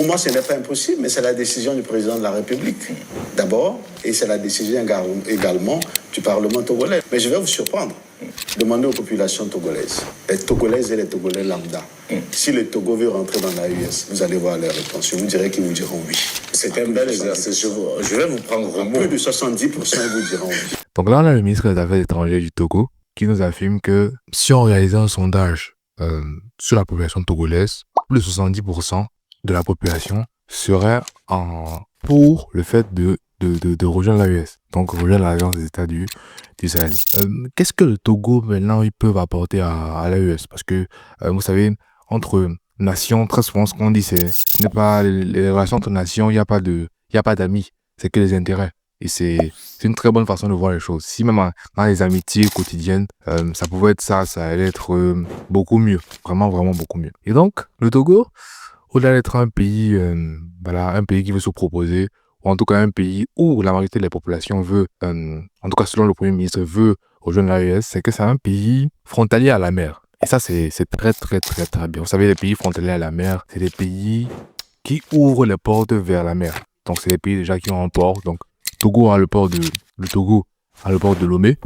Pour moi, ce n'est pas impossible, mais c'est la décision du président de la République, d'abord, et c'est la décision également du Parlement togolais. Mais je vais vous surprendre. Demandez aux populations togolaises, les Togolaises et les Togolais lambda, si le Togo veut rentrer dans l'AES, vous allez voir leur réponse. Vous direz qu'ils vous diront oui. C'est un bel exercice. Je vais vous prendre au mot. Plus de 70%, ils vous diront oui. Donc là, on a le ministre des Affaires étrangères du Togo qui nous affirme que si on réalisait un sondage sur la population togolaise, plus de 70% de la population serait pour le fait de rejoindre l'AES, donc rejoindre l'Alliance des États du Sahel. Qu'est-ce que le Togo, maintenant, ils peuvent apporter à l'AES? Parce que, vous savez, entre nations, très souvent, ce qu'on dit, ce n'est pas les relations entre nations, il n'y a pas d'amis, c'est que les intérêts. Et c'est une très bonne façon de voir les choses. Si même dans les amitiés quotidiennes, ça pouvait être ça allait être beaucoup mieux. Vraiment, vraiment beaucoup mieux. Et donc, le Togo, au-delà d'être un pays, un pays qui veut se proposer, ou en tout cas un pays où la majorité de la population veut, en tout cas selon le Premier ministre, veut rejoindre l'AES, c'est que c'est un pays frontalier à la mer. Et ça, c'est très, très, très, très bien. Vous savez, les pays frontaliers à la mer, c'est des pays qui ouvrent les portes vers la mer. Donc, c'est des pays déjà qui ont un port. Donc, le Togo a le port de Lomé.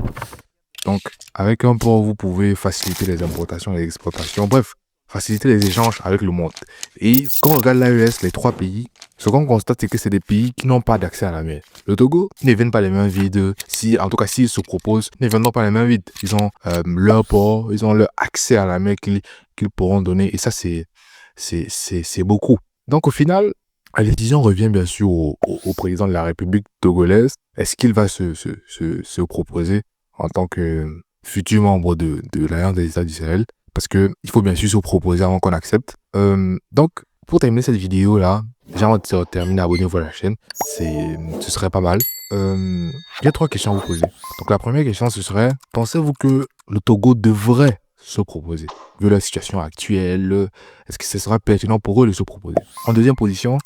Donc, avec un port, vous pouvez faciliter les importations et les exportations. Bref, faciliter les échanges avec le monde. Et quand on regarde l'AES, les trois pays, ce qu'on constate, c'est que c'est des pays qui n'ont pas d'accès à la mer. Le Togo ne viennent pas les mains vides. En tout cas, s'ils se proposent, ne viennent pas les mains vides. Ils ont leur port, ils ont leur accès à la mer qu'ils pourront donner. Et ça, c'est beaucoup. Donc, au final, la décision revient bien sûr au président de la République togolaise. Est-ce qu'il va se proposer en tant que futur membre de l'Alliance des États du Sahel? Parce que il faut bien sûr se proposer avant qu'on accepte. Donc, pour terminer cette vidéo-là, déjà avant de terminer, abonnez-vous à la chaîne. Ce serait pas mal. Il y a 3 questions à vous poser. Donc, la première question, ce serait, pensez-vous que le Togo devrait se proposer? Vu la situation actuelle, est-ce que ce sera pertinent pour eux de se proposer? En deuxième position,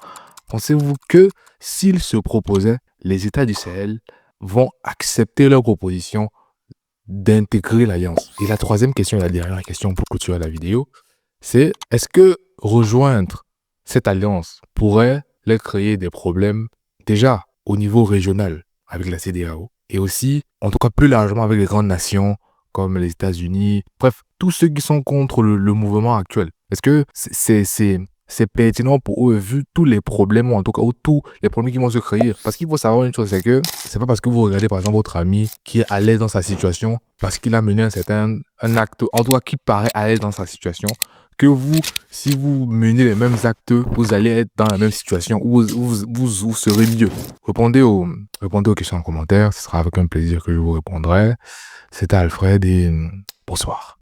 pensez-vous que s'ils se proposaient, les États du Sahel vont accepter leur proposition d'intégrer l'alliance? Et la troisième question et la dernière question pour clôturer la vidéo, c'est est-ce que rejoindre cette alliance pourrait leur créer des problèmes déjà au niveau régional avec la CEDEAO et aussi, en tout cas plus largement avec les grandes nations comme les États-Unis, bref, tous ceux qui sont contre le mouvement actuel? Est-ce que c'est pertinent pour eux vu tous les problèmes, ou en tout cas tous les problèmes qui vont se créer? Parce qu'il faut savoir une chose, c'est que c'est pas parce que vous regardez par exemple votre ami qui est à l'aise dans sa situation, parce qu'il a mené un acte, en tout cas qui paraît à l'aise dans sa situation, que vous, si vous menez les mêmes actes, vous allez être dans la même situation où vous serez mieux. Répondez aux questions en commentaire, ce sera avec un plaisir que je vous répondrai. C'était Alfred et bonsoir.